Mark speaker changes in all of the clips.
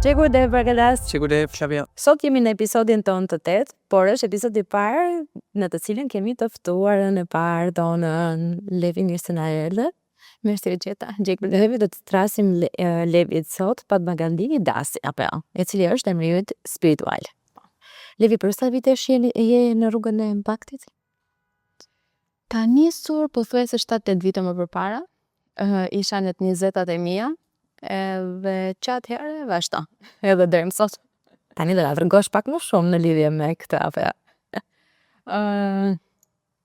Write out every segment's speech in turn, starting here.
Speaker 1: Çekude Bargadas.
Speaker 2: Çekude Flavia.
Speaker 1: Sot jemi në episodin tonë të 8, por është episodi i parë në të cilin kemi të ftuarën e parë tonën Levi Mirsenarelle. Mirë se gjeta. Levi do të trasim Levit sot pat Magandini Dasi apo jo, i cili është emri yt spiritual. Levi, për sa vitesh je në rrugën e impaktit?
Speaker 3: Ka nisur pothuajse 7-8 vite më përpara. Isha në të 20-tat e mia, edhe qatë herë vazhdo, edhe deri më sot.
Speaker 1: Tani do ta tregosh pak më shumë në lidhje me këtë apo jo?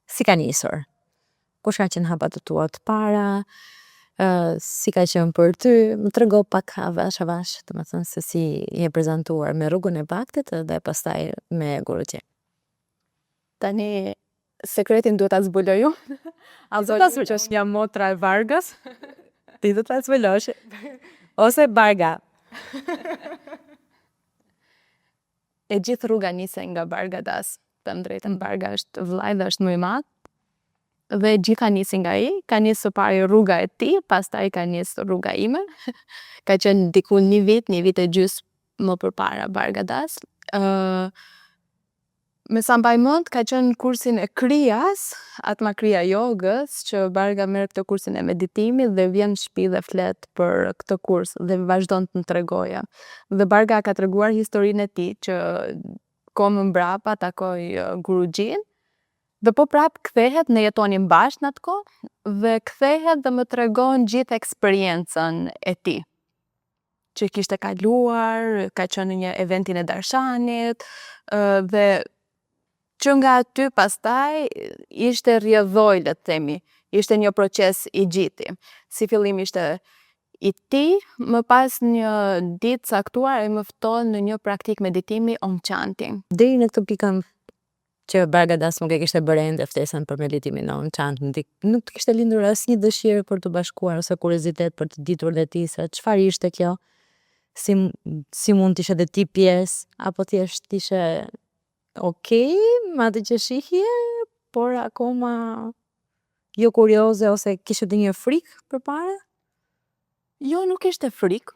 Speaker 1: Si ka nisur? Kush ka qenë hapat të tua të para? Si ka qenë për ty? Më trego pak avash, domethënë se si je prezantuar me rrugën e impaktit dhe pastaj me Guruqi.
Speaker 3: Tani sekretin duhet ta zbuloj unë.
Speaker 1: Do ta zbulosh
Speaker 3: Jam motra e Vargas.
Speaker 1: Ti do ta zbulosh. Ose Barga.
Speaker 3: E gjithë rruga nisej nga Bargadas. Them drejtën, Barga është vllai dhe është më i madh. Dhe gjitha nisi nga ai, ka nisë së pari rruga e tij, pastaj ka nisë rruga ime. Ka qenë diku një vit e gjysmë më përpara Bargadas. Me sa mbaj mend, ka qenë kursin e krijas, atma krija jogës, që Barga merr këtë kursin e meditimit dhe vjen në shtëpi dhe flet për këtë kurs dhe vazhdon të më tregoja. Dhe Barga ka treguar historinë e tij që kohë më mbrapa takoi Guruxhin. Dhe po prap kthehet, ne jetonim bashkë në atë kohë, dhe kthehet dhe më tregon gjithë eksperiencën e tij. Që kishte kaluar, ka qenë në një eventin e Darshanit, dhe që nga aty pastaj ishte rrjedhoj, le të themi, ishte një proces i gjiti. Si fillim ishte i tij, më pas një ditë caktuar ai më fton në një praktik meditimi Om Chanti.
Speaker 1: Deri në këtë pikën që Bargadas nuk e kishte bërë ende ftesën për meditimin në Om Chanti, nuk të kishte lindur asnjë dëshirë për të bashkuar ose kuriozitet për të ditur dhe ti se çfarë ishte kjo? Si mund të ishe dhe ti pjesë, apo thjesht ishe okej, ma të që shihje, por akoma jo kurioze ose kishe dhe një frikë për para?
Speaker 3: Jo, nuk ishte frikë.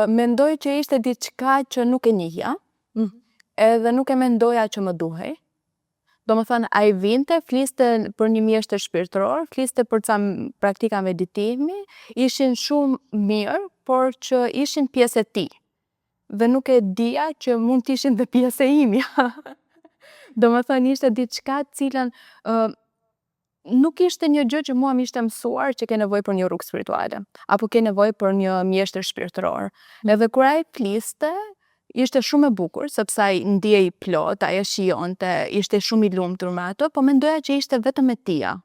Speaker 3: Mendoj që ishte diçka që nuk e njihja, edhe nuk e mendoja që më duhej. Do më thënë, a i vinte, fliste për një mjeshtër shpirtëror, fliste për ca praktika meditimi, ishin shumë mirë, por që ishin pjesë e tij. Dhe nuk e dija që mund të ishin dhe pjesë e imja. Do më thënë, ishte diçka cilën nuk ishte një gjë që mua m'ishte mësuar që ke nevojë për një rrugë spirituale, apo ke nevojë për një mjeshtër shpirtëror. Edhe kur ai fliste, ishte shumë e bukur, sepse ai ndiej plot, ai e shijonte, ishte shumë i lumtur me ato, po mendoja që ishte vetëm e tija.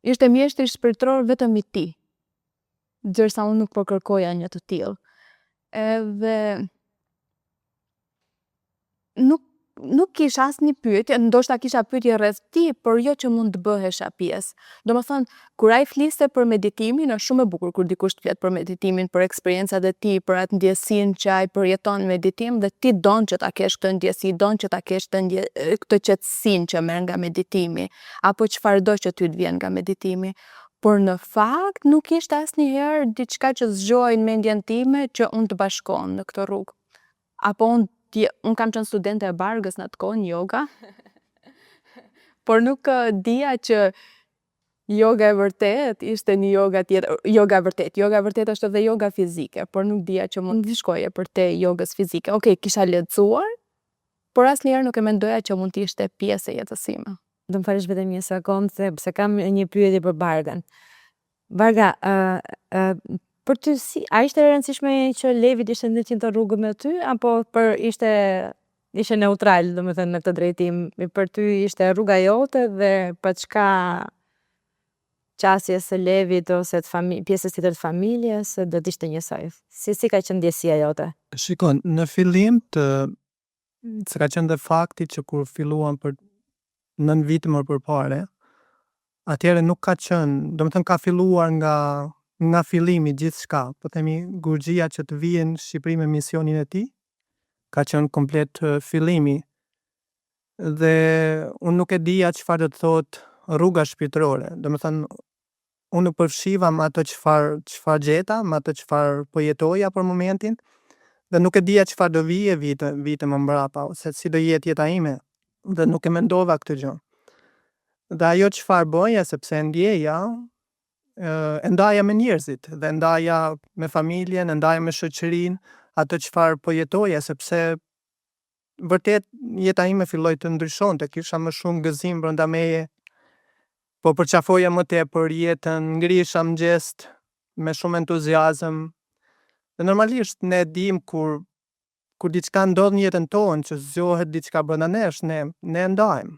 Speaker 3: Ishte mjeshtri shpirtëror vetëm i tij. Ndërsa unë nuk po kërkoja një të tillë. Edhe nuk kisha asnjë pyetje, ndoshta kisha pyetje rreth ti, por jo që mund të bëhesha pjesë. Domethënë, kur ai fliste për meditimin, është shumë e bukur kur dikush flet për meditimin, për eksperiencat e tij, për atë ndjesinë që ai përjeton në meditim dhe ti don që ta kesh këtë ndjesi, don që ta kesh këtë qetësinë që merr nga meditimi, apo çfarëdo që ty të vjen nga meditimi. Por në fakt nuk ishte asnjëherë diçka që zgjoi në mendjen time që unë të bashkohem në këtë rrugë. Apo unë kam qenë studente e Bargës në atë kohë në yoga, por nuk dija që yoga e vërtet ishte një yoga tjetër. Yoga e vërtet është edhe yoga fizike, por nuk dija që mund të shkoje për te jogës fizike. Okej, kisha lexuar, por asnjëherë nuk e mendoja që mund të ishte pjesë e jetës sime.
Speaker 1: Do më falësh vetëm një sekond, se kam një pyetje për Bargan. Barga, për ty a ishte e rëndësishme që Levi ishte në të rrugë me ty, apo ishte neutral, do më thënë, në këtë drejtim, për ty ishte rruga jote dhe për çka qasjes së Levit ose pjesës tjetër të familjes, do të ishte njësoj. Si ka qenë ndjesia jote?
Speaker 2: Shikon, në fillim se ka qenë dhe fakti që kur filluam për 9 vite më përpare, atëherë nuk ka qenë, do më thënë ka filluar nga fillimi gjithçka, po themi Guruxhia që të vijë në Shqipëri me misionin e tij, ka qenë komplet fillimi. Dhe unë nuk e dija çfarë do të thotë rruga shpirtërore. Do më thënë, unë nuk përfshiva më ato çfarë gjeta, më ato çfarë po jetoja për momentin, dhe nuk e dija çfarë do vije vite më mbrapa, ose si do jetë jeta ime, dhe nuk e mendova këtë gjë. Dhe ajo çfarë bëja, sepse e ndjeja, e ndaja me njerëzit, dhe ndaja me familjen, e ndaja me shoqërinë, ato çfarë po jetoja, sepse vërtet jeta ime filloi të ndryshonte, kisha më shumë gëzim brenda meje, po përqafoja më tepër jetën, ngrihisha mëngjes me shumë entuziazëm. Dhe normalisht ne dim kur diçka ndodh në jetën tonë që zgjohet diçka brenda nesh, ne e ndajmë.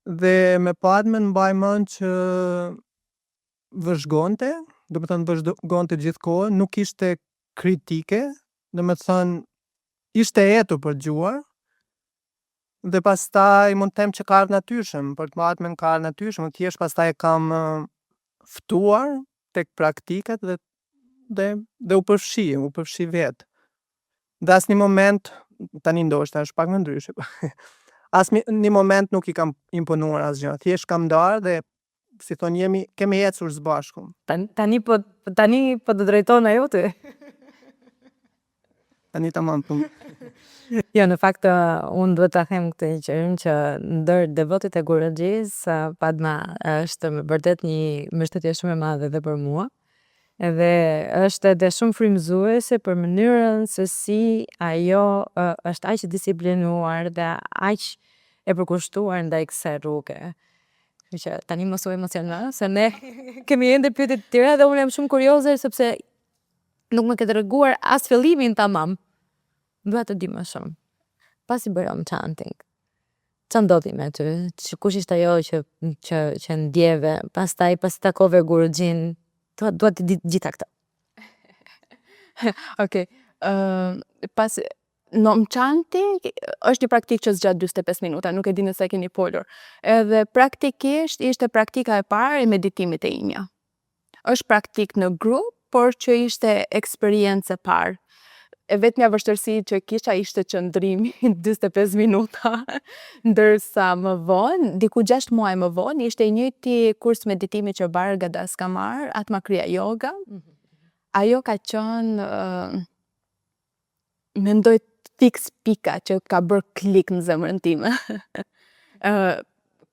Speaker 2: Dhe me padmen mbaj mend që vëzhgonte, do të thënë vëzhgonte gjithkohën, nuk ishte kritike, do të thënë ishte etur për dëgjuar, dhe pastaj mund të them që ka ardhur natyrshëm, për të padmen ka ardhur natyrshëm, thjesht pastaj e kam ftuar tek praktikat dhe u përfshi vetë. Dhe asnjë moment, tani ndoshta është pak më ndryshe, asnjë moment nuk i kam imponuar asgjë, thjesht kam ndarë dhe si thonë kemi ecur së bashku.
Speaker 1: Tani po të drejton ajo ty.
Speaker 2: Tani tamam.
Speaker 1: Jo, në fakt unë duhet ta them këtë që ndër devotit e gurëxhisë, Padma është vërtet një mbështetje shumë e madhe edhe për mua. Edhe është edhe shumë frymëzuese për mënyrën se si ajo është aq disiplinuar dhe aq e përkushtuar ndaj kësaj rruge. Kështu që tani mos u emociono, se ne kemi ende pyetje të tjera dhe unë jam shumë kurioze sepse nuk më ke treguar as fillimin tamam. Dua të di më shumë. Pasi bëjmë chanting, ç'a ndodhi me ty? Kush ishte ajo që ndjeve? Pastaj takove gurëxhin. Dua të di gjitha këta.
Speaker 3: Okej. Pas nom chanting është një praktikë që zgjat 45 minuta, nuk e di nëse e keni folur. Edhe praktikisht ishte praktika e parë e meditimit e imja. Është praktikë në grup, por që ishte eksperiencë e parë. E vetmja vështirësi që kisha ishte qëndrimi 45 minuta, ndërsa më vonë, diku 6 muaj më vonë, ishte i njëjti kurs meditimi që Bargadas ka marrë, Atma Kriya Yoga. Ajo ka qenë, mendoj fix pika që ka bërë klik në zemrën time.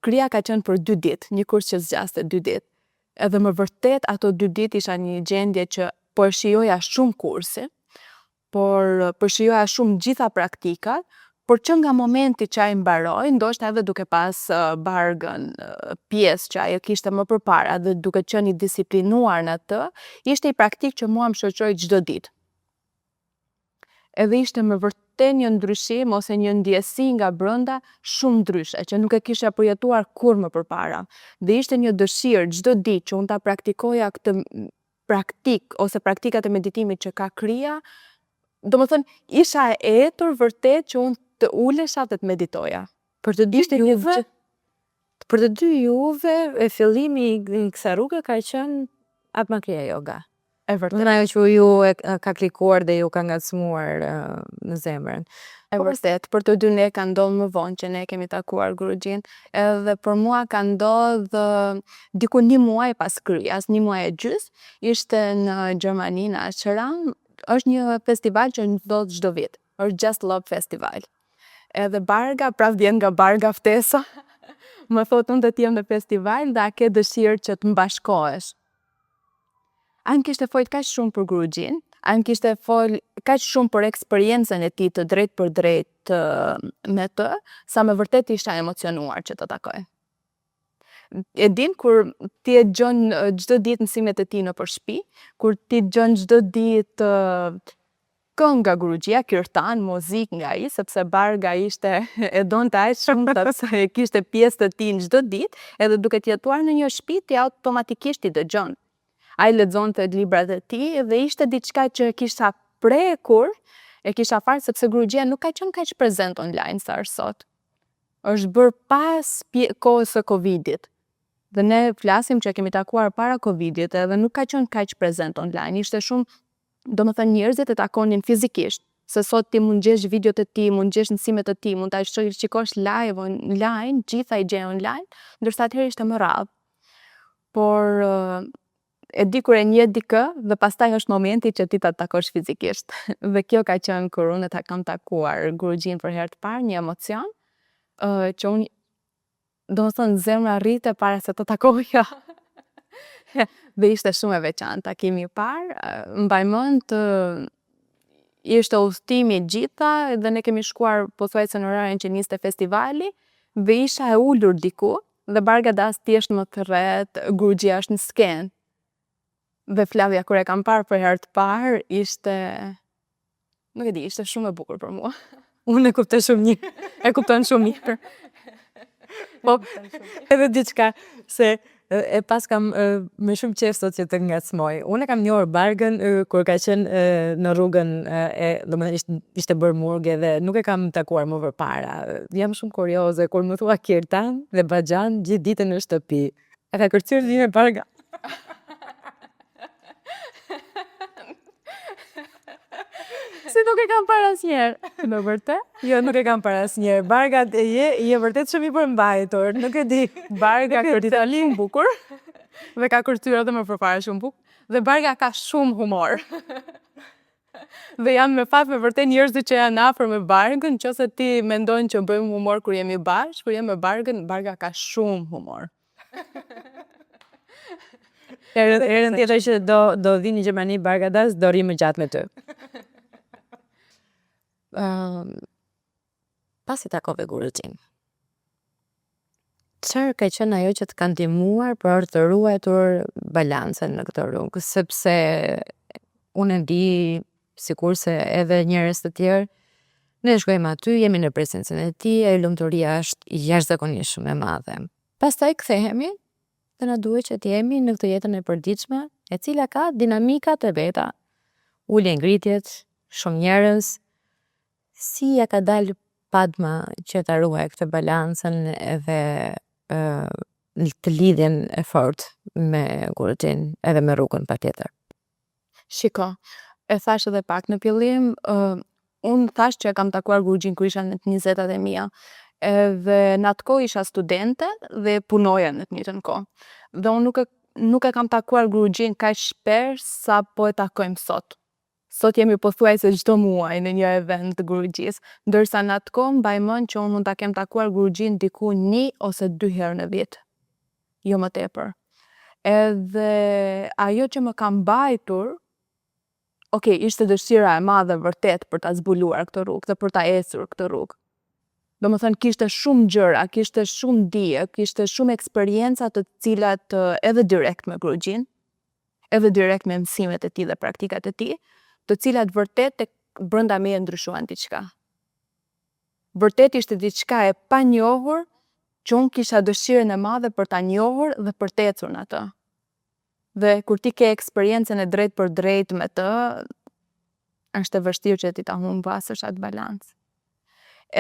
Speaker 3: Kriya ka qenë për 2 ditë, një kurs që zgjaste 2 ditë. Edhe më vërtet ato 2 ditë isha një gjendje që po e shijoja shumë kursi, por shijoja shumë gjitha praktikat, por që nga momenti që ai mbaroi, ndoshta edhe duke pas Bargën pjesë që ajo kishte më përpara dhe duke qenë i disiplinuar në atë, ishte i praktikë që mua më shoqëroi çdo ditë. Edhe ishte më vërtet një ndryshim ose një ndjesi nga brenda shumë ndryshe, që nuk e kisha përjetuar kur më përpara. Dhe ishte një dëshirë çdo ditë që unë ta praktikoja këtë praktikë ose praktikat e meditimit që ka Kriya. Do më thënë, isha e etur vërtet që unë të ulesha dhe të meditoja.
Speaker 1: Për të dy juve, e fillimi i kësaj rruge ka qenë Atma Kriya Yoga.
Speaker 3: E vërtet.
Speaker 1: Dhe ajo që ju ka klikuar dhe ju ka ngacmuar në zemrën.
Speaker 3: E vërtet, për të dy ne ka ndodhur më vonë që ne kemi takuar Gurëxhin, edhe për mua ka ndodhur diku 1 muaj pas Kriyas, 1 muaj e gjys, ishte në Gjermani, në Amsterdam. Është një festival që ndodh çdo vit. Është Just Love Festival. Edhe Barga, prap vjen nga Barga ftesa. Më thotë unë të jem në festival dhe a ke dëshirë që të mbashkohesh. Anë kishte folë kaq shumë për Gurëxhin, anë kishte folë kaq shumë për eksperiencën e tij të drejt për drejt me të, sa me vërtet isha emocionuar që të takoj. E din kur ti e dëgjon çdo ditë mësimet e tij nëpër shtëpi, kur ti dëgjon çdo ditë këngë nga Gurëxhia, kirtan, muzikë nga ai, sepse Barga ishte e donte aq shumë sepse e kishte pjesë të tij çdo ditë, edhe duke jetuar në një shtëpi ti automatikisht i dëgjon. Ai lexonte librat e tij dhe ishte diçka që kisha prekur, e kisha farë sepse Gurëxhia nuk ka qenë kaq prezent online sa është sot. Është bërë pas kohës së Covidit. Dhe ne flasim që kemi takuar para Covidit edhe nuk ka qenë kaq prezent online. Ishte shumë, do më thënë, njerëzit e takonin fizikisht. Se sot ti mund gjesh videot e tij, mund gjesh mësimet e tij, mund ta shikosh live online, gjitha i gje online, ndërsa atëherë ishte më rrallë. por e di kur e njeh dikë dhe pastaj është momenti që ti ta takosh fizikisht. Dhe kjo ka qenë kur unë ta kam takuar gurugjin për herë të parë, një emocion që unë domethënë zemra rrite para se të takoja. Dhe ishte shumë e veçantë takimi i parë. Mbaj mend ishte udhëtimi gjitha dhe ne kemi shkuar pothuajse në orarin që niste festivali dhe isha e ulur diku dhe Bargadas thjesht më thret, gurugjia është në skenë. Dhe Flavia kur e kam parë për herë të parë ishte, nuk e di, ishte shumë e bukur për mua.
Speaker 1: Unë e kuptoj shumë mirë.
Speaker 3: E kupton shumë mirë.
Speaker 1: Po, edhe diçka se e pas kam me shumë qejf sot që të ngacmoj. Unë e kam njohur Bargën kur ka qenë në rrugën domethënë ishte bërë murgë dhe nuk e kam takuar më përpara. Jam shumë kurioze kur më thua Kirtan dhe Baxhan gjithë ditën në shtëpi. E ka kërcyer dhe me Barga.
Speaker 3: Si nuk e kam parë asnjëherë. Në vërtet?
Speaker 1: Jo, nuk e kam parë asnjëherë. Barga je vërtet shumë i përmbajtur, nuk e di.
Speaker 3: Barga kërcyer shumë bukur. Dhe ka kërcyer edhe më përpara shumë bukur. Dhe Barga ka shumë humor. Dhe janë me fat me vërtet njerëzit që janë afër me Bargën, nëse ti mendon që bëjmë humor kur jemi bashkë, kur jam me Bargën, Barga ka shumë humor.
Speaker 1: Herën tjetër që do vi në Gjermani Bargadas, do rri më gjatë me ty. Pasi takove gurugjin. Çfarë ka qenë ajo që të ka ndihmuar për të ruajtur balancën në këtë rrugë, sepse unë e di sikurse edhe njerëz të tjerë ne shkojmë aty, jemi në prezencën e tij, e lumturia është jashtëzakonisht shumë e madhe. Pastaj kthehemi dhe na duhet që të jemi në këtë jetën e përditshme, e cila ka dinamikat e veta. Ulje ngritjet, shumë njerëz. Si ja ka dalë Padma që ta ruaj këtë balancën edhe të lidhjen e fortë me gurugjin edhe me rrugën patjetër.
Speaker 3: Shiko, e thash edhe pak në fillim, unë thash që e kam takuar gurugjin kur isha në të 20-tat e mia. Edhe në atë kohë isha studente dhe punoja në të njëjtën kohë. Dhe unë nuk e kam takuar gurugjin kaq shpesh sa po e takojmë sot. Sot jemi pothuajse çdo muaj në një event të gurugjisë, ndërsa në atë kohë mbaj mend që unë mund ta kem takuar gurugjin diku 1 ose 2 herë në vit. Jo më tepër. Edhe ajo që më ka mbajtur, ishte dëshira e madhe vërtet për ta zbuluar këtë rrugë dhe për ta ecur këtë rrugë. Domethënë kishte shumë gjëra, kishte shumë dije, kishte shumë eksperjenca të cilat edhe direkt me gurugjin, edhe direkt me mësimet e tij dhe praktikat e tij, të cilat vërtet brenda meje ndryshuan diçka. Vërtet ishte diçka e panjohur që unë kisha dëshirën e madhe për ta njohur dhe për të ecur në atë. Dhe kur ti ke eksperiencën e drejt për drejt me të, është e vështirë që ti ta humbasësh atë balancë.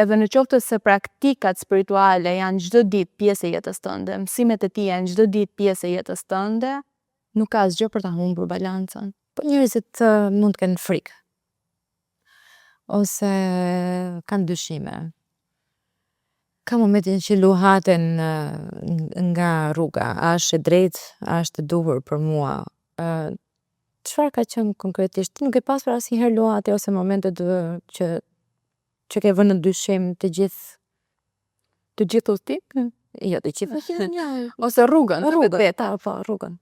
Speaker 3: Edhe në qoftë se praktikat spirituale janë çdo ditë pjesë e jetës tënde, mësimet e tij janë çdo ditë pjesë e jetës tënde, nuk ka asgjë për ta humbur balancën.
Speaker 1: Po njerëzit mund të kenë frikë. Ose kanë dyshime. Ka momentin që luhaten nga rruga, a është e drejtë, a është e duhur për mua. Çfarë ka qenë konkretisht? Nuk e pasur asnjëherë luhatje ose momente që ke vënë në dyshim të gjithë udhëtim? Jo, të gjithë.
Speaker 3: Ose rrugën,
Speaker 1: rrugën.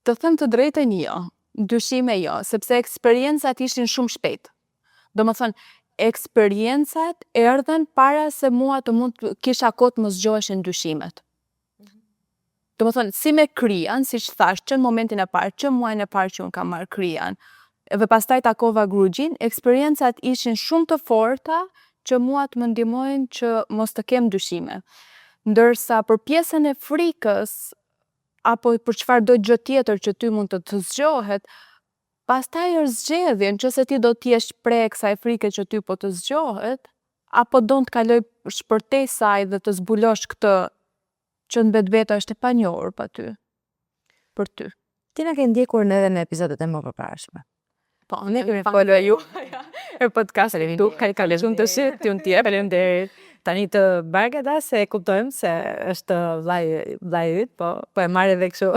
Speaker 3: Të them të drejtën jo, dyshime jo, sepse eksperiencat ishin shumë shpejt. Domethënë, eksperiencat erdhen para se mua të mund kisha kohë të mos zgjoheshin dyshimet. Domethënë, si me krijan, siç thash, që në momentin e parë, që muajin e parë që unë kam marrë krijan, edhe pastaj takova gurugjin, eksperiencat ishin shumë të forta që mua të më ndihmojnë që mos të kem dyshime. Ndërsa për pjesën e frikës, apo për çfarë do gjë tjetër që ty mund të zgjohet, pastaj është zgjedhje, nëse ti do të jesh prej kësaj frike që ty po të zgjohet, apo do të kaloj shpërtej saj dhe të zbulosh këtë që në vetvete është e panjohur pa ty. Për ty.
Speaker 1: Ti na ke ndjekur edhe në episodet e më përparshme.
Speaker 3: Po, ne kemi folur ju e podcast-it tu, ka shumë të shit, ti unë tje, faleminderit.
Speaker 1: Tani të Bargadas e kuptojmë se është vllai yt, po e marr edhe kështu.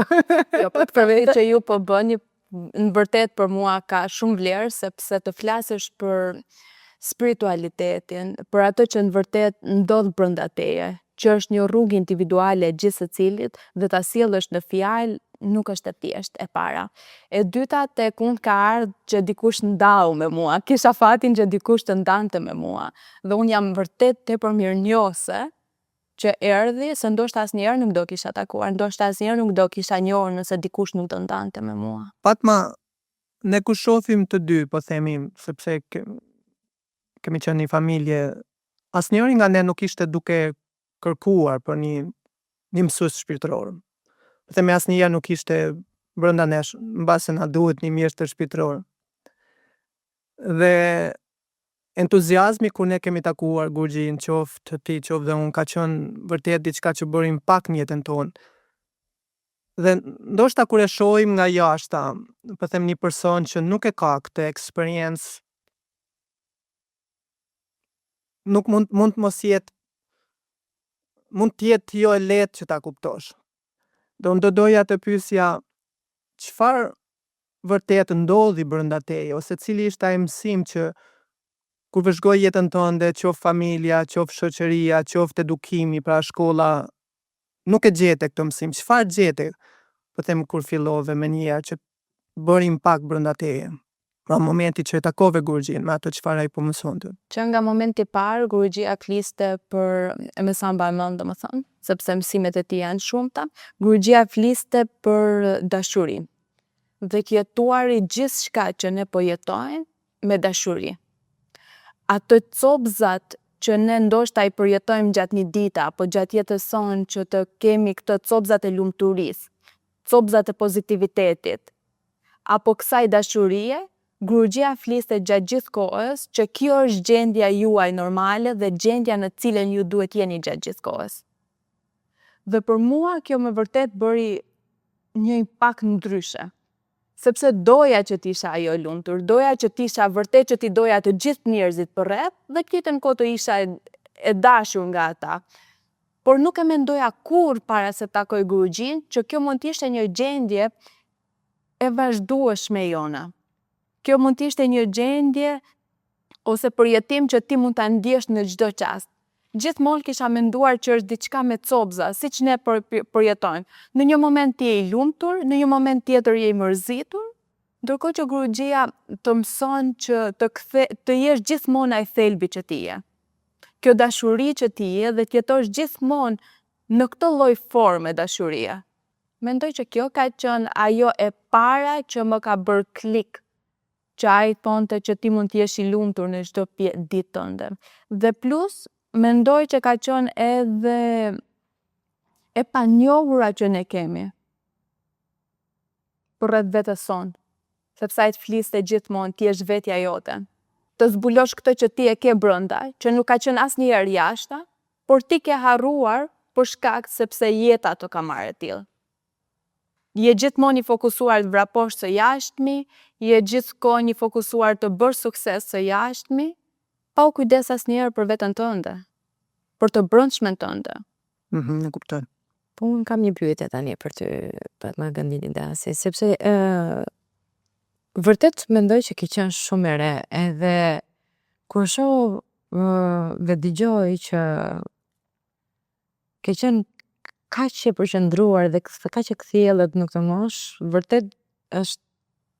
Speaker 3: Jo, po përveç që ju po bëni, në vërtet për mua ka shumë vlerë sepse të flasësh për spiritualitetin, për atë që në vërtet ndodh brenda teje, që është një rrugë individuale e gjithë secilit dhe ta sjellësh në fjalë nuk është e thjeshtë e para. E dyta tek unë ka ardhur që dikush ndau me mua, kisha fatin që dikush të ndante me mua dhe unë jam vërtet tepër mirënjohëse që erdhi, se ndoshta asnjëherë nuk do kisha takuar, ndoshta asnjëherë nuk do kisha njohur nëse dikush nuk do ndante me mua.
Speaker 2: Fatma, ne kur shohim të dy, po themi, sepse kemi qenë një familje, asnjëri nga ne nuk ishte duke kërkuar për një mësues shpirtëror. Po themi asnjëherë nuk ishte brenda nesh, mbase na duhet një mjeshtër shpirtëror. Dhe entuziazmi kur ne kemi takuar Gurgjin, qoftë ti, qoftë dhe unë, ka qenë vërtet diçka që bëri impakt në jetën tonë. Dhe ndoshta kur e shohim nga jashta, po them një person që nuk e ka këtë eksperiencë, nuk mund të mos jetë, mund të jetë jo e lehtë që ta kuptosh. Dhe unë do doja të pyesja çfarë vërtet ndodhi brenda teje, ose cili ishte ai mësim që kur vëzhgoj jetën tënde, qoftë familja, qoftë shoqëria, qoftë edukimi, pra shkolla, nuk e gjete këtë mësim. Çfarë gjete, po them, kur fillove me njëherë që bëri impakt brenda teje? Pra momenti që e takove Gurgjin, me ato çfarë ai po mësonte.
Speaker 3: Që nga momenti i parë Gurgjia fliste për, e më sa mbaj mend domethënë, sepse mësimet e tij janë shumëta, Gurgjia fliste për dashurinë. Dhe jetuari gjithçka që ne po jetojmë me dashuri. Ato copzat që ne ndoshta i përjetojmë gjatë një dite apo gjatë jetës sonë, që të kemi këto copzat e lumturisë, copzat e pozitivitetit, apo kësaj dashurie, Gurgjia fliste gjatë gjithë kohës që kjo është gjendja juaj normale dhe gjendja në cilën ju duhet jeni gjatë gjithë kohës. Dhe për mua kjo më vërtet bëri një impakt ndryshe. Sepse doja që t'isha ajo lumtur, doja që t'isha vërtet që t'i doja të gjithë njerëzit përreth dhe këtë në kohë të isha e dashur nga ata. Por nuk e mendoja kur para se takoj Gurgjin që kjo mund t'ishte një gjendje e vazhdueshme jona. Kjo mund t'ishte një gjendje ose përjetim që ti mund ta ndjesh në çdo çast. Gjithmonë kisha menduar që është diçka me copza, siç ne përjetojmë. Në një moment ti je i lumtur, në një moment tjetër je i mërzitur, ndërkohë që Gurgjia të mëson që të jesh gjithmonë ai thelbi që ti je. Kjo dashuri që ti je dhe t'jetosh gjithmonë në këtë lloj forme dashurie. Mendoj që kjo ka qenë ajo e para që më ka bërë klik, që ai thonte që ti mund t'jesh i lumtur në çdo ditë tënde. Dhe plus, mendoj që ka qenë edhe e panjohura që ne kemi përreth vetes sonë, sepse ai të fliste gjithmonë ti je vetja jote. Të zbulosh këtë që ti e ke brenda, që nuk ka qenë asnjëherë jashta, por ti ke harruar për shkak sepse jeta të ka marrë e tillë. Je gjithmonë i fokusuar të vraposh së jashtmi, je gjithkohë i fokusuar të bësh sukses së jashtmi, pa u kujdes asnjëherë për veten tënde, për të brendshmen tënde.
Speaker 2: E kuptoj.
Speaker 1: Po unë kam një pyetje tani për ty, për më gëndin Dasi, sepse vërtet mendoj që ke qenë shumë e re, edhe kur shoh dhe dëgjoj që ke qenë kaq e përqendruar dhe kaq e kthjellët në këtë moshë, vërtet është,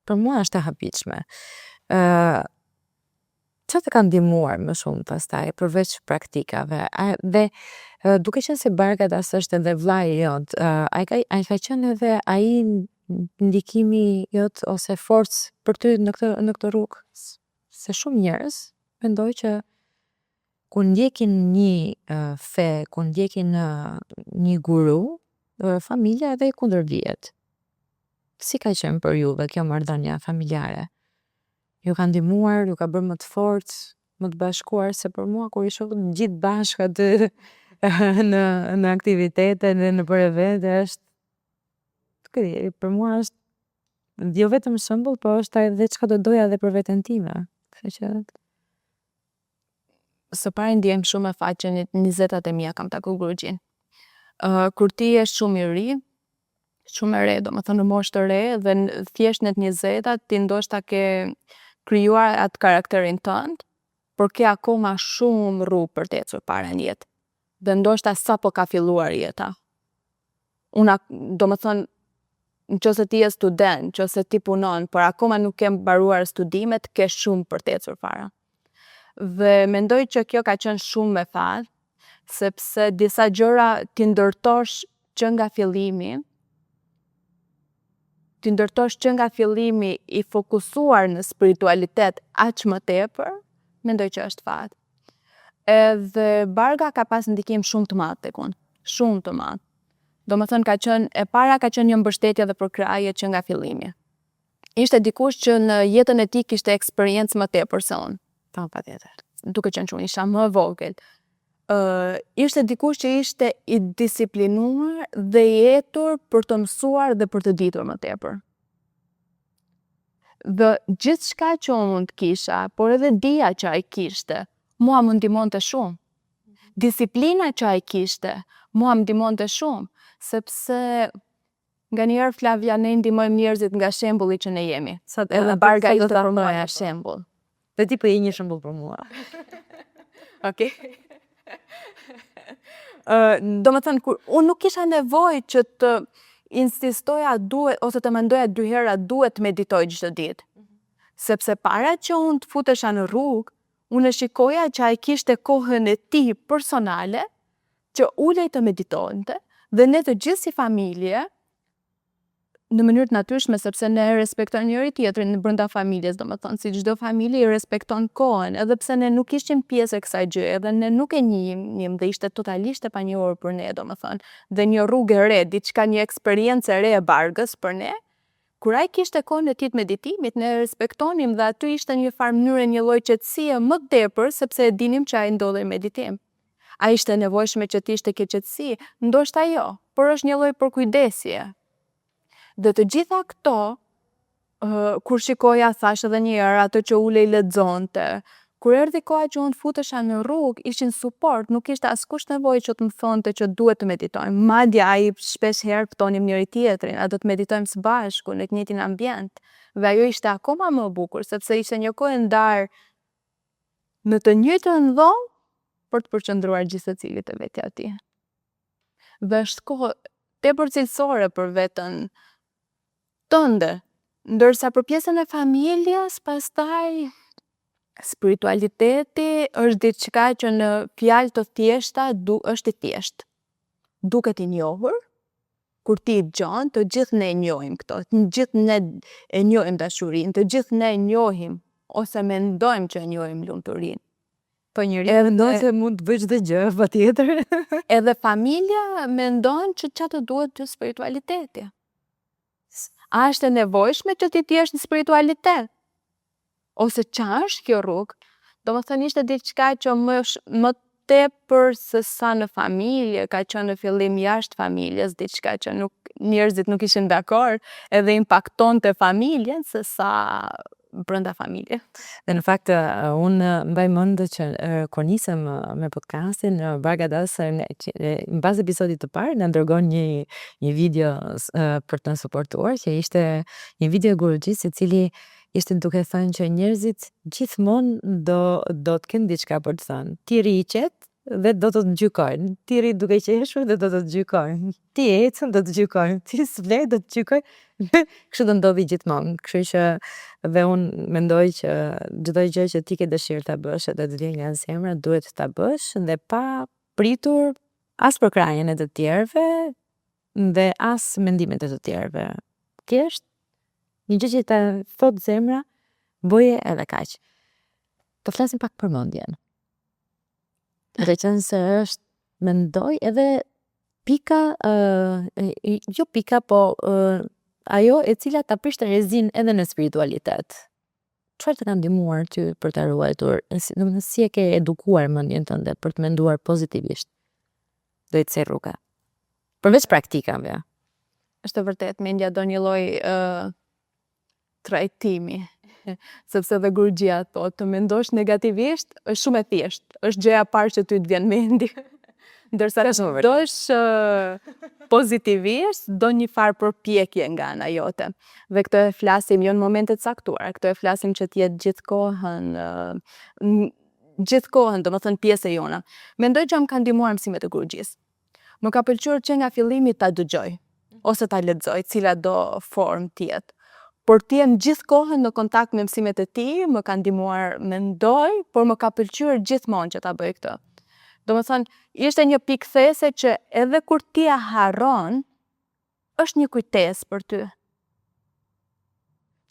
Speaker 1: për mua është e habitshme. Çfarë të ka ndihmuar më shumë pastaj përveç praktikave? Dhe duke qenë se Bargadas është edhe vllai jot, ai ka qenë edhe ai ndikimi jot ose forcë për ty në këtë rrugë? Se shumë njerëz mendoj që kur ndjekin një fe, kur ndjekin një guru, familja edhe i kundërvlihet. Si ka qenë për juve kjo marrëdhënia familjare? Ju ka ndihmuar, ju ka bërë më të fortë, më të bashkuar, se për mua kur i shoh gjithë bashkë aty në aktivitete dhe në për evente, është për mua është jo vetëm shembull, po është edhe çka do doja edhe për veten time. Kështu që
Speaker 3: së pari ndjem shumë e faqen 20-at e mia kam taku Grugjin. Kur ti je shumë i ri, shumë e re, do më thënë në moshë të re, dhe thjesht në të 20-at ti ndoshta ke krijuar atë karakterin tënd, por ke akoma shumë rrugë për të ecur para në jetë. Dhe ndoshta sapo ka filluar jeta. Do më thënë, nëse ti je student, nëse ti punon, por akoma nuk ke mbaruar studimet, ke shumë për të ecur para. Dhe mendoj që kjo ka qenë shumë me fat, sepse disa gjëra ti ndërtosh që nga fillimi i fokusuar në spiritualitet aq më tepër, mendoj që është fat. Edhe Barga ka pas ndikim shumë të madh tek unë, shumë të madh. Do më thënë e para ka qenë një mbështetje dhe për kraje që nga fillimi. Ishte dikush që në jetën e tij kishte eksperiencë më tepër se unë.
Speaker 1: Patjetër.
Speaker 3: Duke qenë që unë isha më vogël. Ishte dikush që ishte i disiplinuar dhe i etur për të mësuar dhe për të ditur më tepër. Dhe gjithçka që unë mund të kisha, por edhe dija që ai kishte, mua më ndihmonte shumë. Disiplina që ai kishte, mua më ndihmonte shumë, sepse nganjëherë Flavia ne ndihmojmë njerëzit nga shembulli që ne jemi.
Speaker 1: Edhe
Speaker 3: Barga ishte
Speaker 1: ta
Speaker 3: për mua
Speaker 1: përmendoja
Speaker 3: shembull.
Speaker 1: Dhe ti po je një shembull për mua.
Speaker 3: Okay. Do më thënë, unë nuk kisha nevojë që të insistoja ose të mendoja 2 hera duhet meditoj çdo ditë. Sepse para që unë të futesha në rrugë, unë e shikoja që ai kishte kohën e tij personale që ulej të meditonte dhe ne të gjithë si familje në mënyrë të natyrshme, sepse ne respektojmë njëri tjetrin në brenda familjes, domethënë si çdo familje i respekton kohën, edhe pse ne nuk ishim pjesë e kësaj gjëje, edhe ne nuk e njihnim dhe ishte totalisht e panjohur për ne, domethënë, dhe një rrugë e re, diçka, një eksperiencë e re e Bargës për ne. Kur ai kishte kohën e tij të meditimit, ne e respektonim dhe aty ishte një farë mënyrë, një lloj qetësie më tepër, sepse e dinim që ai ndodhej në meditim. A ishte nevojshme që ti ishte ke qetësi? Ndoshta jo, por është një lloj përkujdesje. Dhe të gjitha këto, kur shikoja, thash edhe një herë, ato që ulej lexonte, kur erdhi koha që unë futesha në rrugë, ishin suport, nuk ishte askush nevojë që të më thonte që duhet të meditojmë. Madje ai shpesh herë ftonim njëri tjetrin, a do të meditojmë së bashku në të njëjtin ambient. Dhe ajo ishte akoma më bukur, sepse ishte një kohë ndarë në të njëjtën dhomë për të përqendruar gjithë secili te vetja e tij. Dhe është kohë tepër cilësore për veten tënde, ndërsa për pjesën e familjes, pastaj spiritualiteti është diçka që në fjalë të thjeshta është i thjeshtë. Duket i njohur, kur ti i dëgjon, të gjithë ne e njohim këto, të gjithë ne e njohim dashurinë, të gjithë ne e njohim ose mendojmë që e njohim lumturinë.
Speaker 1: Po njeriu mendon se mund të bëj çdo gjë, patjetër.
Speaker 3: Edhe familja mendon që çfarë duhet të spiritualiteti. A është e nevojshme që ti jesh në spiritualitet? Ose ç'a është kjo rrugë? Domethënë ishte diçka që më tepër se sa në familje, ka qenë në fillim jashtë familjes, diçka që njerëzit nuk ishin dakord, edhe impaktonte familjen se sa brenda familje.
Speaker 1: Dhe në fakt, unë mbaj mend që kur nisëm me podcastin, Barga Das në bazë episodit të parë na dërgon një video për të na suportuar, që ishte një video e Gurugjis, i cili ishte duke thënë që njerëzit gjithmonë do të kenë diçka për të thënë. Ti riqet dhe do të gjykojnë. Ti ri duke qeshur dhe do të gjykojnë. Ti ecën do të gjykojnë. Ti s'vle do të gjykojnë. Kështu do ndodhi gjithmonë. Kështu që dhe unë mendoj që çdo gjë që ti ke dëshirë ta bësh edhe të vjen nga zemra, duhet ta bësh dhe pa pritur as për krajen e të tjerëve dhe as mendimet e të tjerëve. Thjesht një gjë që ta thot zemra, boje edhe kaq. Të flasim pak për mendjen. Dhe qënë se është, mendoj edhe pika, jo pika, po ajo e cila ta prishte rezin edhe në spiritualitet. Çfarë të ka ndihmuar ty për ta ruajtur? Domethënë si e ke edukuar mendjen tënde për të menduar pozitivisht? Do të thë rruga. Përveç praktikave.
Speaker 3: Është vërtet, mendja do një lloj trajtimi. sepse dhe gurgjia thotë, të mendosh negativisht është shumë e thjeshtë, është gjëja e parë që ty të vjen mendi. Ndërsa të mendosh pozitivisht, do një farë përpjekje nga ana jote. Dhe këtë e flasim jo në momente të caktuara, këtë e flasim që t'jetë gjithkohën, do më thënë pjesë e jona. Mendoj që më ka ndihmuar mësimet e gurgjisë. Më ka pëlqyer që nga fillimi ta dëgjoj, ose ta lexoj, cila do formë tjetë. Por të jem gjithkohën në kontakt me mësimet e tij, më ka ndihmuar mendoj, por më ka pëlqyer gjithmonë që ta bëj këtë. Do më thënë, ishte një pikë these që edhe kur ti e harron, është një kujtesë për ty.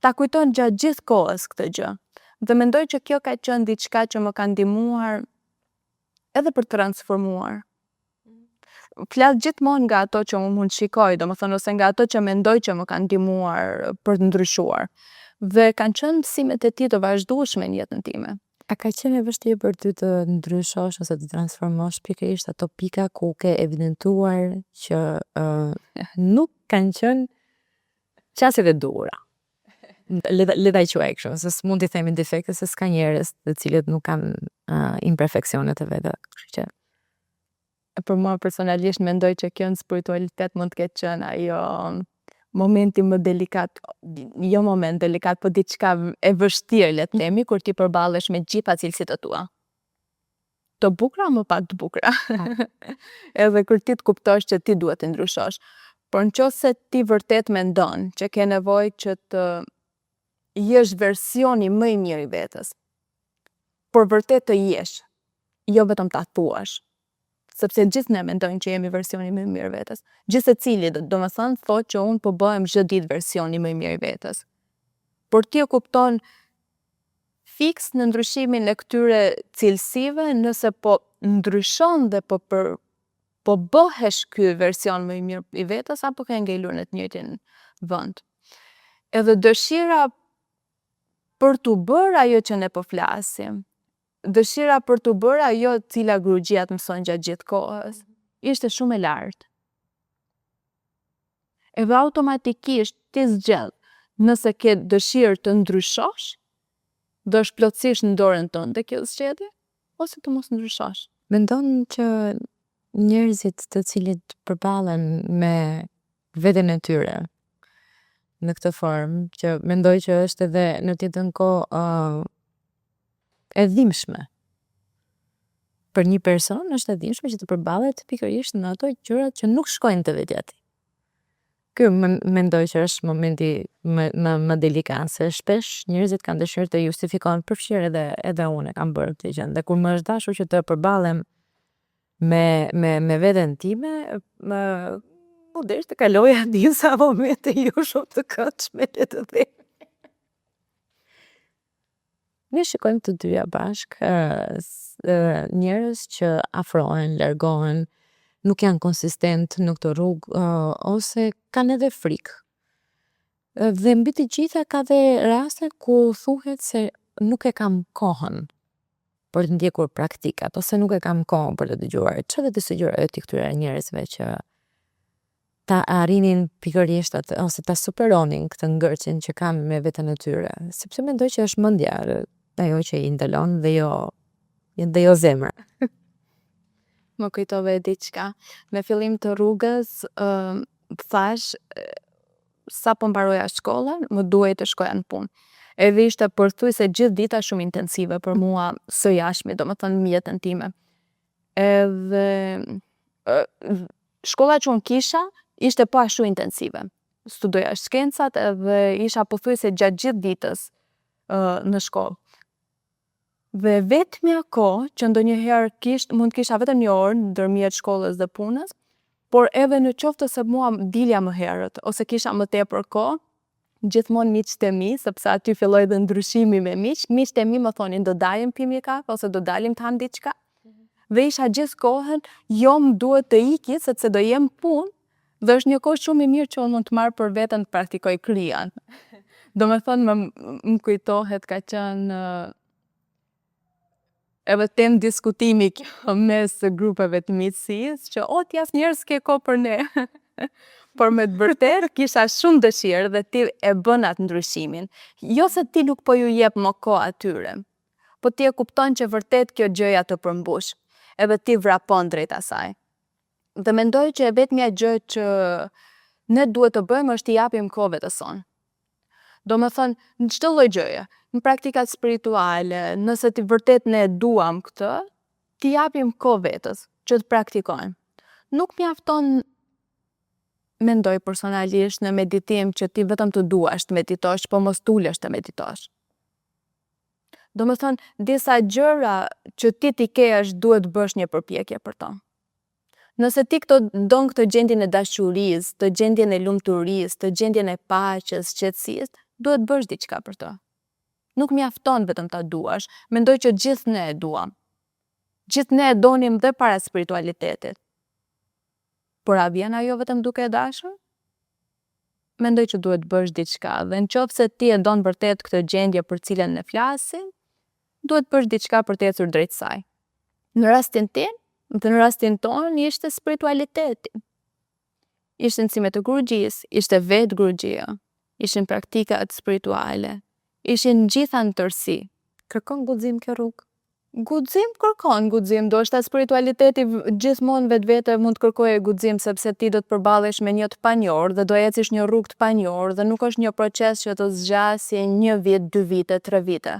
Speaker 3: Ta kujton gjatë gjithë kohës këtë gjë. Dhe mendoj që kjo ka qenë diçka që më ka ndihmuar edhe për të transformuar. Flas gjithmonë nga ato që unë mund shikoj, do më thënë, ose nga ato që mendoj që më kanë ndihmuar për të ndryshuar. Dhe kanë qenë mësimet e tij të vazhdueshme në jetën time.
Speaker 1: A ka qenë e vështirë për ty të ndryshosh ose të transformosh pikërisht ato pika ku ke evidentuar që nuk kanë qenë qasjet e duhura? Le ta quaj kështu, se s'mund t'i themi defekte se s'ka njerëz të cilët nuk kanë imperfeksionet e veta, kështu që
Speaker 3: për mua personalisht mendoj që kjo në spiritualitet mund të ketë qenë ajo momenti më delikat, jo moment delikat, po diçka e vështirë, le të themi, kur ti përballesh me gjitha cilësitë e tua. Të bukura më pak të bukura. Edhe kur ti të kuptosh që ti duhet të ndryshosh. Por nëse ti vërtet mendon që ke nevojë që të jesh versioni më i mirë i vetes, por vërtet të jesh, jo vetëm ta thuash. Sepse gjithë ne mendojnë që jemi versioni më i mirë i vetes. Gjithë secili, do më thënë, thotë që unë po bëhem çdo ditë versioni më i mirë i vetes. Por ti e kupton fiks në ndryshimin e këtyre cilësive, nëse po ndryshon dhe po bëhesh ky version më i mirë i vetes, apo ke ngelur në të njëjtin vend. Edhe dëshira për t'u bërë ajo që ne po flasim, dëshira për t'u bërë ajo cila gurgjia të mëson gjatë gjithë kohës, ishte shumë e lartë. Edhe automatikisht ti zgjedh nëse ke dëshirë të ndryshosh, dhe është plotësisht në dorën tënde kjo zgjedhje, ose të mos ndryshosh.
Speaker 1: mendon që njerëzit të cilët përballen me veten e tyre në këtë formë, që mendoj që është edhe në të njëjtën kohë e dhimbshme. Për një person është e dhimbshme që të përballet pikërisht në ato gjërat që nuk shkojnë te vetja e tij. Ky mendoj që është momenti më delikat, se shpesh njerëzit kanë dëshirë të justifikojnë, përfshirë edhe unë kam bërë këtë gjë. Dhe kur më është dashur që të përballem me veten time, u desh të kaloja disa momente jo shumë të këndshme, le të them. Ne shikojmë të dyja bashk njerëz që afrohen, largohen, nuk janë konsistent në këtë rrugë, ose kanë edhe frikë. Dhe mbi të gjitha ka dhe raste ku thuhet se nuk e kam kohën për të ndjekur praktikat, ose nuk e kam kohën për të dëgjuar. Çfarë do të sugjerojë ti këtyre njerëzve që ta arrinin pikërisht atë, ose ta superonin këtë ngërçin që kanë me veten e tyre, sepse mendoj që është mendja ajo që i ndalon dhe jo zemra.
Speaker 3: Më kujtove diçka. Me fillim të rrugës, thash, sa po mbaroja shkollën, më duhej të shkoja në punë. Edhe ishte pothuajse gjithë dita shumë intensive për mua, së jashtme, domethënë në jetën time. Edhe shkolla që unë kisha ishte po ashtu intensive. Studoja shkencat edhe isha pothuajse gjatë gjithë ditës në shkollë. Dhe vetmja kohë që ndonjëherë mund kisha vetëm një orë ndërmjet shkollës dhe punës, por edhe në qoftë se mua dilja më herët, ose kisha më tepër kohë, gjithmonë miqtë e mi, sepse aty filloi dhe ndryshimi me miqtë e mi më thonin do dalim pim një kafe, ose do dalim të ham diçka. Dhe isha gjithë kohën, jo më duhet të iki, sepse do jem punë, dhe është një kohë shumë i mirë që unë mund të marr për veten të praktikoj krijan. Do me thonë, më kujtohet ka qenë edhe temë diskutimi kjo mes grupeve të miqësisë, që t'jas njerëz s'ke kohë për ne. por me të vërtet kisha shumë dëshirë dhe ti e bën atë ndryshimin. Jo se ti nuk po ju jep më kohë atyre, po ti e kupton që vërtet kjo gjëja të përmbush, edhe ti vrapon drejt asaj. Dhe mendoj që e vetmja gjë që ne duhet të bëjmë është t'i japim kohë vetes sonë. Do me thënë, në çdo lloj gjëje, në praktikat spirituale, nëse ti vërtet ne duam këtë, t'i japim kohë vetes që të praktikojmë. Nuk mjafton, mendoj personalisht, në meditim që ti vetëm të duash të meditosh, po mos t'ulesh të meditosh. Do me thënë, disa gjëra që ti kesh duhet bësh një përpjekje për to. Nëse ti don këtë gjendjen e dashurisë, të gjendjen e lumturisë, të gjendjen e paqes, qetësisë, duhet bësh diçka për to. Nuk mjafton vetëm ta duash, mendoj që gjithë ne e duam. Gjithë ne e donim dhe para spiritualitetit. Por a vjen ajo vetëm duke e dashur? Mendoj që duhet bësh diçka, dhe nëse ti e don vërtet këtë gjendje për cilën ne flasim, duhet bësh diçka për të ecur drejt saj. Në rastin tim, dhe në rastin ton, ishte spiritualiteti. Ishte mësimet e gurgjisë, ishte vetë gurgjia, ishin praktikat spirituale, ishin gjitha në tërësi.
Speaker 1: Kërkon guxim kjo rrugë?
Speaker 3: Guxim kërkon guxim, do shta spiritualiteti gjithmonë vetvete mund të kërkojë guxim, sepse ti do të përballesh me një të panjohur dhe do ecish një rrugë të panjohur dhe nuk është një proces që të zgjasë 1 vit, 2 vite, 3 vite.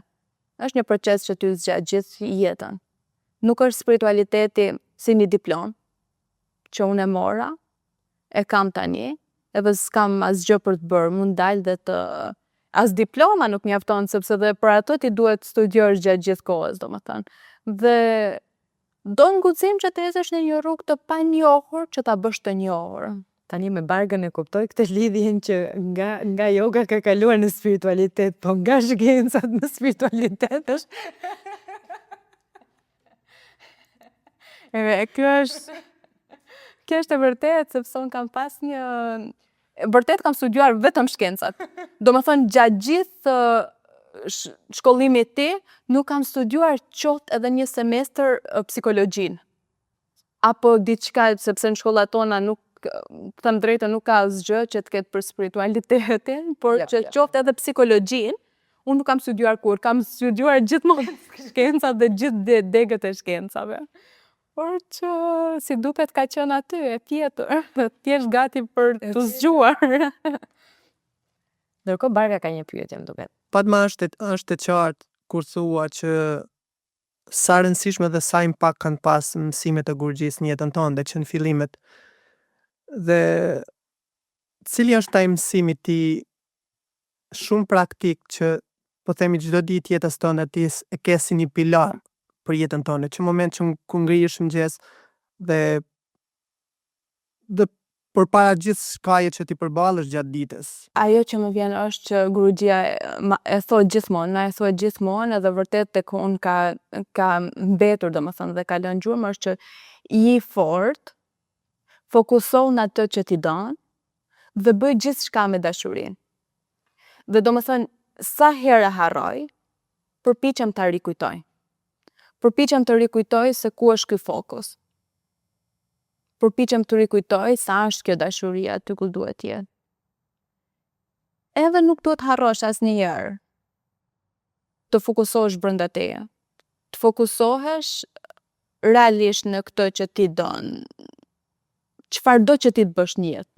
Speaker 3: Është një proces që ty zgjat gjithë jetën. Nuk është spiritualiteti si një diplom që unë e mora, e kam tani, edhe s'kam asgjë për të bërë, mund dalë dhe të... As diploma nuk mjafton, sepse dhe për ato ti duhet studiosh gjatë gjithë kohës, domethënë. Dhe don guxim që të ecësh në një rrugë të panjohur që ta bësh të njohur.
Speaker 1: Tani me Bargën e kuptoj këtë lidhjen që nga yoga ka kaluar në spiritualitet, po nga shkencat në spiritualitet është.
Speaker 3: Kjo është e vërtet, sepse unë kam pas vërtet kam studiuar vetëm shkencat. Do me thënë, gjatë gjithë shkollimit ti, nuk kam studiuar qoftë edhe një semestër psikologjin. Apo diçka, sepse në shkollat tona nuk, them drejtë, nuk ka asgjë që të ketë për spiritualitetin, por që qoftë edhe psikologjin, unë nuk kam studiuar kur, kam studiuar gjithmonë shkencat dhe gjithë degët e shkencave. Por që si duket ka qenë aty, e pjetur, dhe t'jesh gati për të zgjuar.
Speaker 1: Ndërkohë Barga ka një pyetje, më duket.
Speaker 2: Padma është e qartë kur thua që sa rëndësishme dhe sa impakt kanë pas mësimet e gurgjisë në jetën tonë, dhe që në fillimet. Dhe cili është ai mësimi ti shumë praktik që po themi çdo ditë jetës tonë ti e ke si një pilar për jetën tonë, që në moment që ku ngrihesh mëngjes dhe përpara gjithë shkajet që ti përballesh gjatë ditës.
Speaker 3: Ajo që më vjen është që gurgjia e thot gjithmonë, na e thot gjithmonë, edhe vërtet tek unë ka mbetur, domethënë, dhe ka lënë gjurmë, është që je fort, fokusohu në atë që ti don dhe bëj gjithçka me dashuri. Dhe domethënë, sa herë harroj, përpiqem ta rikujtoj. Përpiqem të rikujtoj se ku është ky fokus. Përpiqem të rikujtoj sa është kjo dashuria aty ku duhet jetë. Edhe nuk duhet harrosh asnjëherë të fokusohesh brenda teje. Të fokusohesh realisht në këtë që ti don. Çfarëdo që ti të bësh në jetë.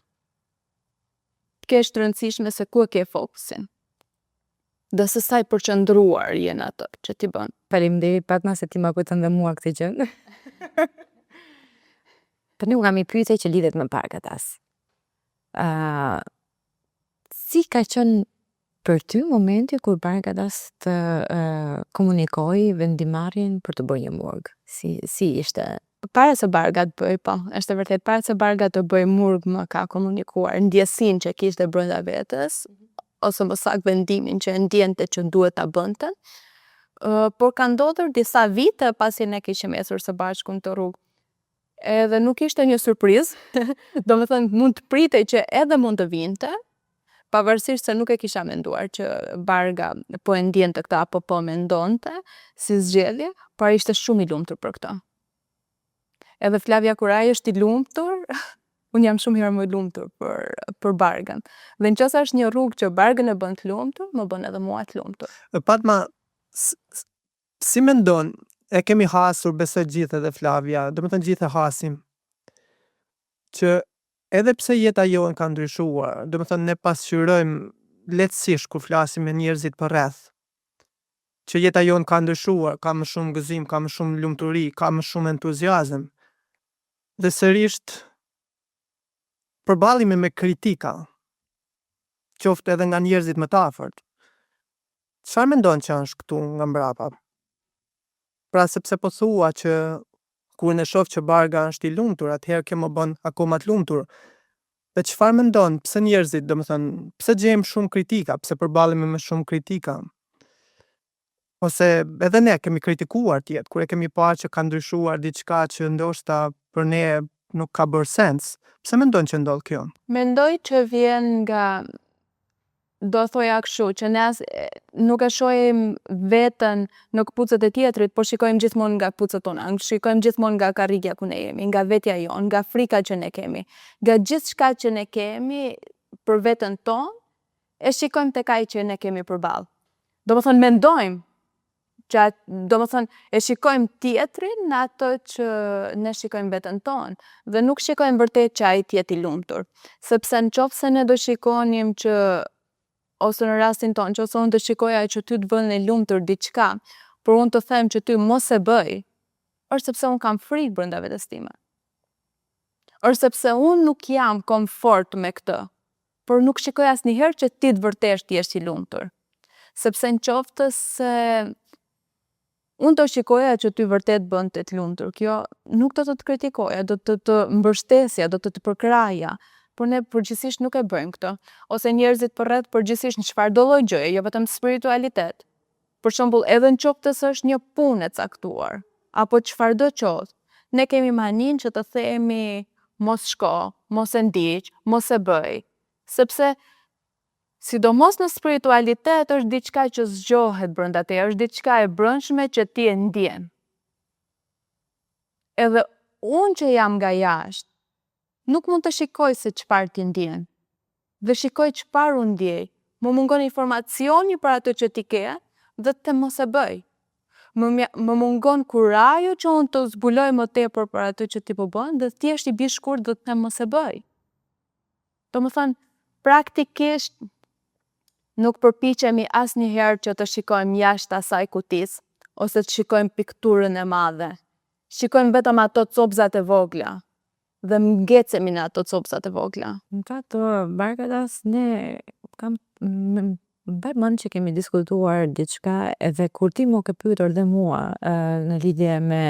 Speaker 3: Të kesh të rëndësishme se ku e ke fokusin. Dhe se sa i përqendruar je në atë që ti bën.
Speaker 1: Faleminderit Padma se ti ma kujton dhe mua këtë gjë. Tani unë kam një pyetje që lidhet me Bargadas. Si ka qenë për ty momenti kur Bargadas të komunikoi vendimarrjen për të bërë një murg? Si ishte?
Speaker 3: Para se Barga të bëj, po, është e vërtet, para se Barga të bëj murg më ka komunikuar ndjesin që kishte brenda vetes, ose më saktë vendimin që ndjente që duhet ta bënte. Por ka ndodhur disa vite pasi ne kishim ecur së bashku në të rrugë. Edhe nuk ishte një surprizë, do me thënë mund të pritej që edhe mund të vinte, pavarësisht se nuk e kisha menduar që Barga po e ndjente këtë apo po mendonte si zgjedhje, por ishte shumë i lumtur për këtë. Edhe Flavia kur ai është i lumtur, unë jam shumë herë më e lumtur për Bargën. Dhe nëse është një rrugë që Bargën e bën të lumtur, më bën edhe mua të lumtur.
Speaker 2: Padma, si mendon, e kemi hasur besoj gjithë edhe Flavia, do të thënë gjithë e hasim, që edhe pse jeta jonë ka ndryshuar, do të thënë ne pasqyrojmë lehtësisht kur flasim me njerëzit përreth, që jeta jonë ka ndryshuar, ka më shumë gëzim, ka më shumë lumturi, ka më shumë entuziazëm. Dhe sërisht përballemi me kritika, qoftë edhe nga njerëzit më të afërt. Çfarë mendon që është këtu nga mbrapa? Pra sepse po thua që kur ne shoh që Barga është i lumtur, atëherë kjo më bën akoma të lumtur. Dhe çfarë mendon, pse njerëzit, domethënë, pse gjejmë shumë kritika, pse përballemi me shumë kritika? Ose edhe ne kemi kritikuar tjetë, kur e kemi parë që ka ndryshuar diçka që ndoshta për ne nuk ka bërë sens. Pse mendon që ndodh kjo?
Speaker 3: Mendoj që vjen nga, do thoja kështu, që ne nuk e shohim veten në këpucët e tjetrit, por shikojmë gjithmonë nga këpucët tona, shikojmë gjithmonë nga karrigja ku ne jemi, nga vetja jonë, nga frika që ne kemi, nga gjithçka që ne kemi për veten tonë, e shikojmë tek ai që ne kemi përballë. Domethënë mendojmë që e shikojmë tjetrin në ato që ne shikojmë veten tonë dhe nuk shikojmë vërtet që ai tjetë i lumtur. Sepse nëse ne do shikonim që, ose në rastin tonë, që ose unë të shikoja që ty të vënë e lumtur diçka, por unë të them që ty mos e bëj, është sepse unë kam frikë brenda vetes time. Është sepse unë nuk jam komfort me këtë, por nuk shikoj asnjëherë që ti të vërtetë je i lumtur. Sepse nëse se unë të shikoja që ty vërtet bën të lumtur, kjo nuk do të kritikoja, do të mbështesja, do të përkraja, por ne përgjithsisht nuk e bëjmë këtë. Ose njerëzit përreth përgjithsisht në çfarëdo lloj gjëje, jo vetëm spiritualitet. Për shembull, edhe nëse është një punë e caktuar, apo çfarëdo qoftë, ne kemi maninë që të themi mos shko, mos e ndiq, mos e bëj, sepse sidomos në spiritualitet është diçka që zgjohet brenda teje, është diçka e brendshme që ti e ndjen. Edhe unë që jam nga jashtë, nuk mund të shikoj se çfarë ti ndjen. Dhe shikoj çfarë unë ndjej. Më mungon informacioni për ato që ti ke dhe të mos e bëj. Më mungon kurajo që unë të zbuloj më tepër për ato që ti po bën dhe thjesht i bi shkurt dhe të them mos e bëj. Domethënë, praktikisht nuk përpiqemi asnjëherë që të shikojmë jashtë asaj kutis, ose të shikojmë pikturën e madhe. Shikojmë vetëm ato copzat e vogla dhe ngecemi në ato copzat e vogla.
Speaker 1: Nga të Bargadas, ne kam mbaj mend që kemi diskutuar diçka edhe kur ti më ke pyetur dhe mua në lidhje me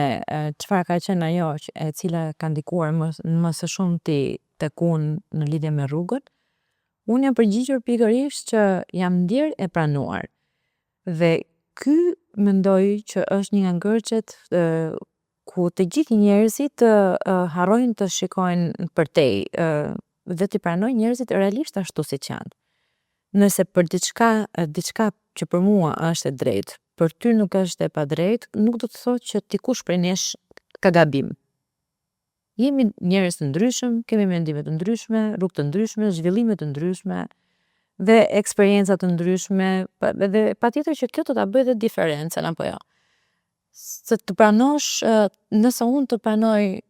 Speaker 1: çfarë ka qenë ajo e cila ka ndikuar më së shumti tek unë në lidhje me rrugën, unë jam përgjigjur pikërisht që jam ndjer e pranuar. Dhe ky mendoj që është një nga ngërçet ku të gjithë njerëzit harrojnë të shikojnë përtej dhe të pranojnë njerëzit realisht ashtu siç janë. Nëse për diçka që për mua është e drejtë, për ty nuk është e padrejtë, nuk do të thotë që dikush prej nesh ka gabim. Jemi njerëz të ndryshëm, kemi mendime të ndryshme, rrugë të ndryshme, zhvillime të ndryshme dhe eksperienca të ndryshme, dhe patjetër që kjo do ta bëjë dhe diferencën apo jo. Se të pranosh, nëse unë të pranoj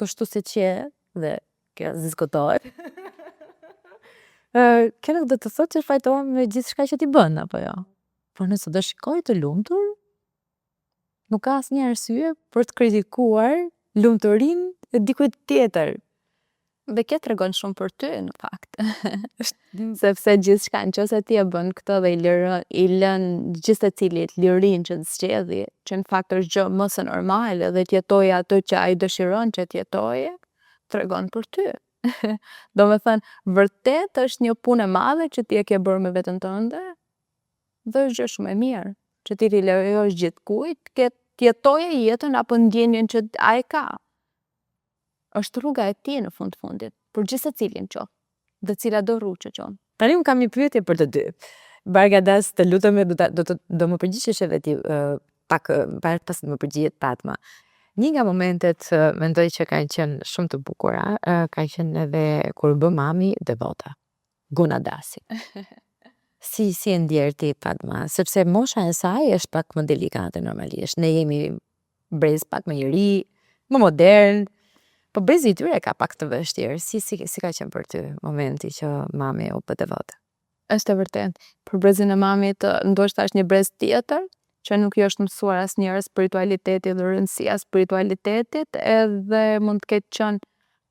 Speaker 1: kështu siç je, dhe kjo diskutohet. Kjo nuk do të thotë që fajtohem me gjithçka që ti bën apo jo. Por nëse do shikoj të lumtur, nuk ka asnjë arsye për të kritikuar lumturinë e dikujt tjetër.
Speaker 3: Dhe kjo tregon shumë për ty në fakt. Sepse gjithçka nëse ti e bën këtë dhe i lën gjithë secilit lirinë që të zgjedhë, që në fakt është gjë më e normale dhe të jetojë ato që ai dëshiron që të jetojë, tregon për ty. Domethënë, vërtet është një punë e madhe që ti e ke bërë me veten tënde dhe është gjë shumë e mirë që ti i lejosh gjithkujt të jetojë jetën apo ndjenjen që ai ka. Është rruga e tij në fundit, për gjithë secilin qoftë, dhe cila do rrugë që qoftë.
Speaker 1: Tani unë kam një pyetje për të dy. Bargadas, të lutem do më përgjigjesh edhe ti pak pas të më përgjigjet Fatma. Një nga momentet mendoj që kanë qenë shumë të bukura, ka qenë edhe kur bë mami devota, Guna Dasi. Si e ndjerë ti Padma, sepse mosha e saj është pak më delikate normalisht. Ne jemi brez pak më i ri, më modern, po brezi i tyre ka pak të vështirë. Si ka qenë për ty momenti që mami u bë devota?
Speaker 3: Është e vërtet. Për brezin e mamit, ndoshta është një brez tjetër, që nuk i është mësuar asnjëherë spiritualiteti dhe rëndësia e spiritualitetit, edhe mund të ketë qenë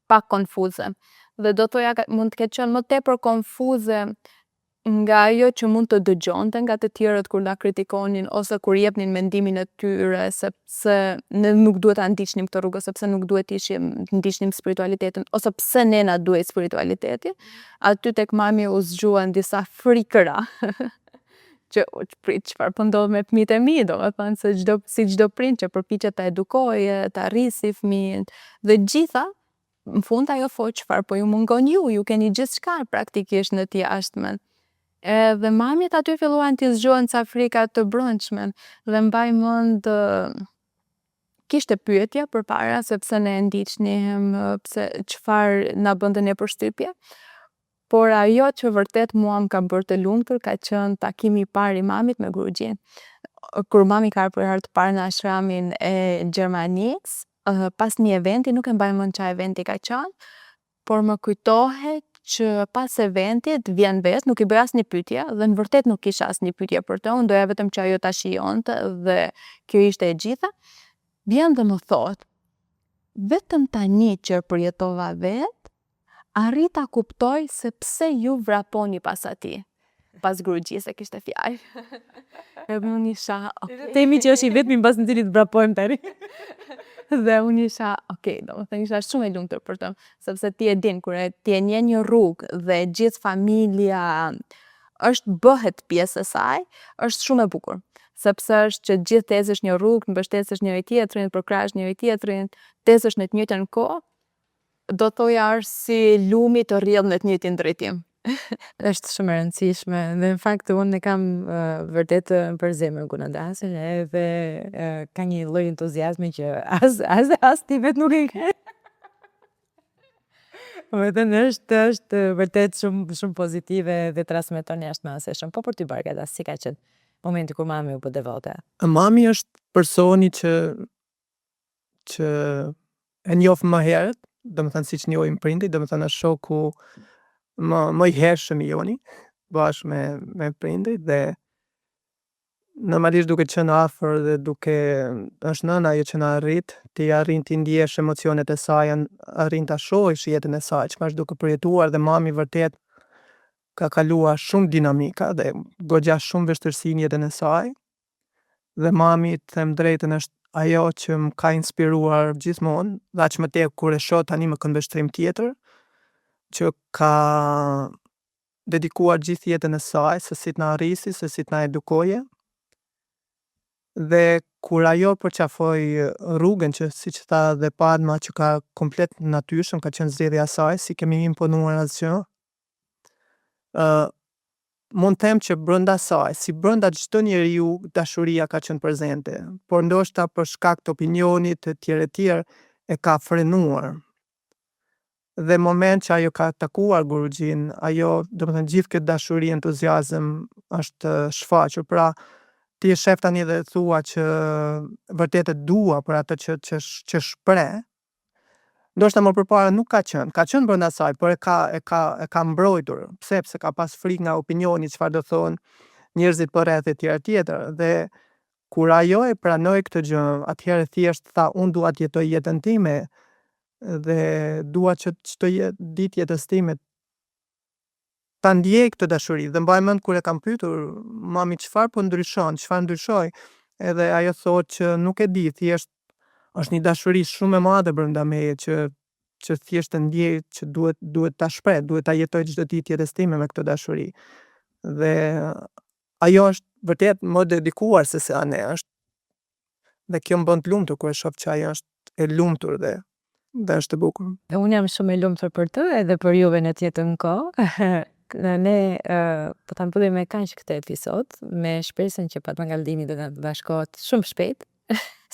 Speaker 3: pak konfuze. Dhe do thoja mund të ketë qenë më tepër konfuze nga ajo që mund të dëgjonte nga të tjerët kur na kritikonin ose kur jepnin mendimin e tyre, sepse ne nuk duhet ta ndiqnim këtë rrugë, sepse nuk duhet të ndiqnim spiritualitetin, ose pse ne na duhet spiritualiteti. Aty tek mami u zgjuan disa frikëra që prit çfarë po ndodh me fëmijët e mi, domethënë se si çdo prind që përpiqet ta edukojë, ta rrisi fëmijën, dhe gjitha në fund ajo thotë çfarë po ju mungon ju keni gjithçka praktikisht në të jashtmen. Edhe mamit aty filluan t'i zgjohen ca frika të brendshme, dhe mbaj mend kishte pyetje përpara sepse ne ndiqnim pse çfarë na bënte ne përshtypje. Por ajo që vërtet mua më ka bërë të lumtur ka qenë takimi i parë i mamit me Gurugjin. Kur mami ka ardhur për herë të parë në ashramin e Gjermanisë, pas një eventi, nuk e mbaj mend çfarë eventi ka qenë, por më kujtohet që pas eventit vjen vetë, nuk i bëj asnjë pyetje dhe në vërtet nuk kisha asnjë pyetje për të, unë doja vetëm që ajo ta shijonte dhe kjo ishte e gjitha. Vjen dhe më thot, vetëm tani që përjetova vetë, arrita kuptoj se pse ju vraponi pas atij. Pas Gurugjisë e kishte fjalë. Edhe unë isha, temi që është i vetmi mbas në cilit vrapojmë tani. Dhe unë isha, domethënë isha shumë e lumtur për të, sepse ti e din kur ti e njen një rrugë dhe gjithë familja bëhet pjesë e saj, është shumë e bukur. Sepse është që gjithë tezesh një rrugë, mbështesesh njëri tjetrin, përkrahesh njëri tjetrin, tezesh në të njëjtën kohë, do thoja është si lumi të rrjedh në të njëjtin drejtim.
Speaker 1: Është shumë e rëndësishme dhe në fakt unë e kam vërtet për zemër Guna Dasin, edhe ka një lloj entuziazmi që as ti vetë nuk e ke. Vetëm është vërtet shumë pozitive dhe transmeton jashtëmasishëm. Po për ty Bargada, si ka qenë momenti kur mami u bë devota?
Speaker 2: Mami është personi që e njoh më herët, domethënë siç njohim prindit, domethënë është shoku më i hershëm i joni, bashkë me prindit, dhe normalisht duke qenë afër dhe duke është nëna ajo që na arrit, ti arrin ti ndjesh emocionet e saj, arrin ta shohësh jetën e saj, çfarë është duke përjetuar, dhe mami vërtet ka kaluar shumë dinamika dhe goxha shumë vështirësi në jetën e saj. Dhe mami, të them drejtën, është ajo që më ka inspiruar gjithmonë, dhe aq më tepër kur e shoh tani me këndvështrim tjetër, që ka dedikuar gjithë jetën e saj se si t'na arrisi, se si t'na edukoje. Dhe kur ajo përqafoi rrugën që siç tha dhe Padma, që ka komplet natyrshëm, ka qenë zgjedhja e saj, si kemi imponuar asgjë. Mund të them që brenda saj, si brenda çdo njeriu, dashuria ka qenë prezente, por ndoshta për shkak të opinionit të tjerë e ka frenuar. Dhe moment që ajo ka takuar Gurugjin, ajo, domethënë gjithë këtë dashuri, entuziazëm është shfaqur. Pra, ti e shef tani dhe thua që vërtet e dua për atë që shpreh. Ndoshta më përpara nuk ka qenë brenda saj, por e ka mbrojtur. Pse? Pse ka pas frikë nga opinioni, çfarë do thonë njerëzit përreth e tjetër. Dhe kur ajo e pranoi këtë gjë, atëherë thjesht tha, unë dua të jetoj jetën time dhe dua që çdo ditë jetës time ta ndjej këtë dashuri. Dhe mbaj mend kur e kam pyetur, mami, çfarë po ndryshon, çfarë ndryshoi? Edhe ajo thotë që nuk e di, thjesht është një dashuri shumë e madhe brenda meje që thjesht e ndjej që duhet ta shpreh, duhet ta jetoj çdo ditë jetës time me këtë dashuri. Dhe ajo është vërtet më dedikuar se sa ne, dhe kjo më bën të lumtur kur e shoh që ajo është e lumtur dhe është e bukur.
Speaker 1: Unë jam shumë e lumtur për të edhe për juve në të njëjtën kohë. Ne po ta mbyllim me kaq këtë episod, me shpresën që Padma Kaldimi do të na bashkohet shumë shpejt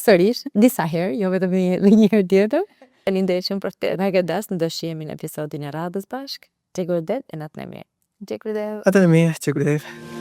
Speaker 1: sërish, disa herë, jo vetëm një herë tjetër. Faleminderit për këtë. Përgadas, në do shihemi në episodin e radhës bashk. Çekudet e natën e mirë.
Speaker 3: Gjekridev.
Speaker 2: Atë në mirë, që